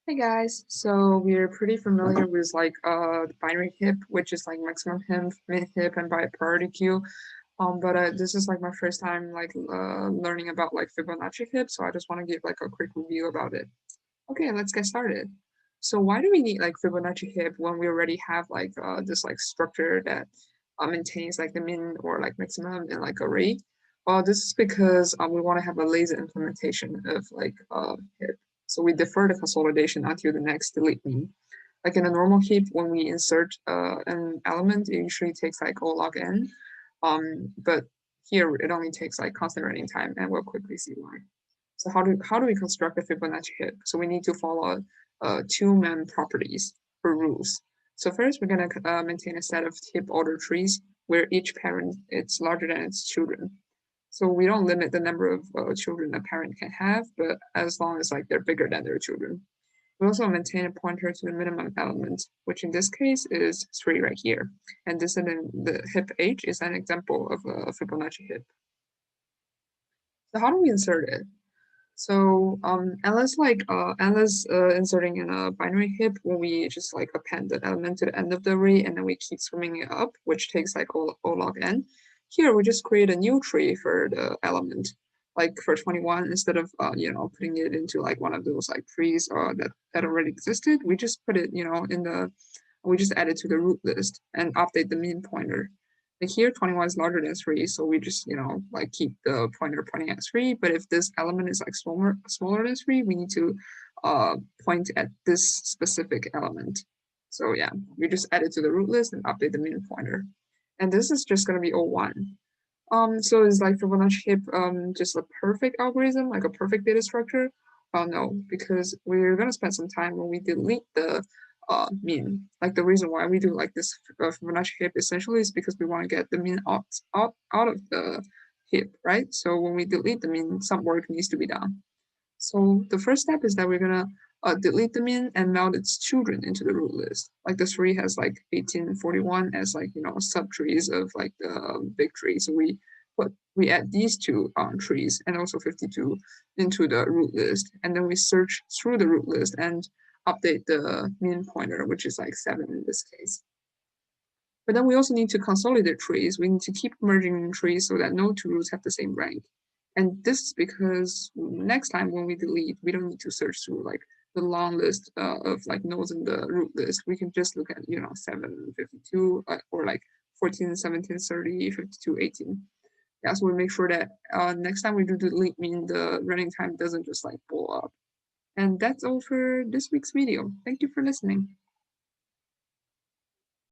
Hey guys, so we're pretty familiar with the binary heap, which is like maximum heap, min heap, and by priority queue. But this is like my first time learning about like Fibonacci heap, so I just want to give like a quick review about it. Okay, let's get started. So why do we need like Fibonacci heap when we already have this like structure that maintains like the min or like maximum in like array? Well, this is because we want to have a lazy implementation of heap. So we defer the consolidation until the next delete min. Like in a normal heap, when we insert an element, it usually takes like O log n. But here it only takes like constant running time, and we'll quickly see why. So how do we construct a Fibonacci heap? So we need to follow two main properties or rules. So first, we're gonna maintain a set of heap order trees where each parent is larger than its children. So we don't limit the number of children a parent can have, but as long as like they're bigger than their children. We also maintain a pointer to the minimum element, which in this case is 3 right here. And this in the heap H is an example of a Fibonacci heap. So how do we insert it? So unless inserting in a binary heap, when we just like append the element to the end of the array and then we keep swimming it up, which takes like O log n. Here we just create a new tree for the element. Like for 21, instead of putting it into like one of those like trees that already existed, we just put it we just add it to the root list and update the min pointer. Like here, 21 is larger than 3, so we just, like keep the pointer pointing at 3. But if this element is like smaller than 3, we need to point at this specific element. So yeah, we just add it to the root list and update the min pointer. And this is just gonna be O1. So is like Fibonacci heap just a perfect algorithm, like a perfect data structure? No, because we're gonna spend some time when we delete the min. Like the reason why we do like this Fibonacci heap essentially is because we want to get the min out of the heap, right? So when we delete the min, some work needs to be done. So the first step is that we're gonna delete the min and mount its children into the root list. Like the tree has like 1841 as like subtrees of like the big tree. So we add these two trees and also 52 into the root list, and then we search through the root list and update the min pointer, which is like 7 in this case. But then we also need to consolidate trees. We need to keep merging trees so that no two roots have the same rank. And this is because next time when we delete, we don't need to search through like the long list of like nodes in the root list. We can just look at 7, 52, or like 14, 17, 30, 52, 18. Yeah, so we make sure that next time we do delete min, the running time doesn't just like blow up. And that's all for this week's video. Thank you for listening.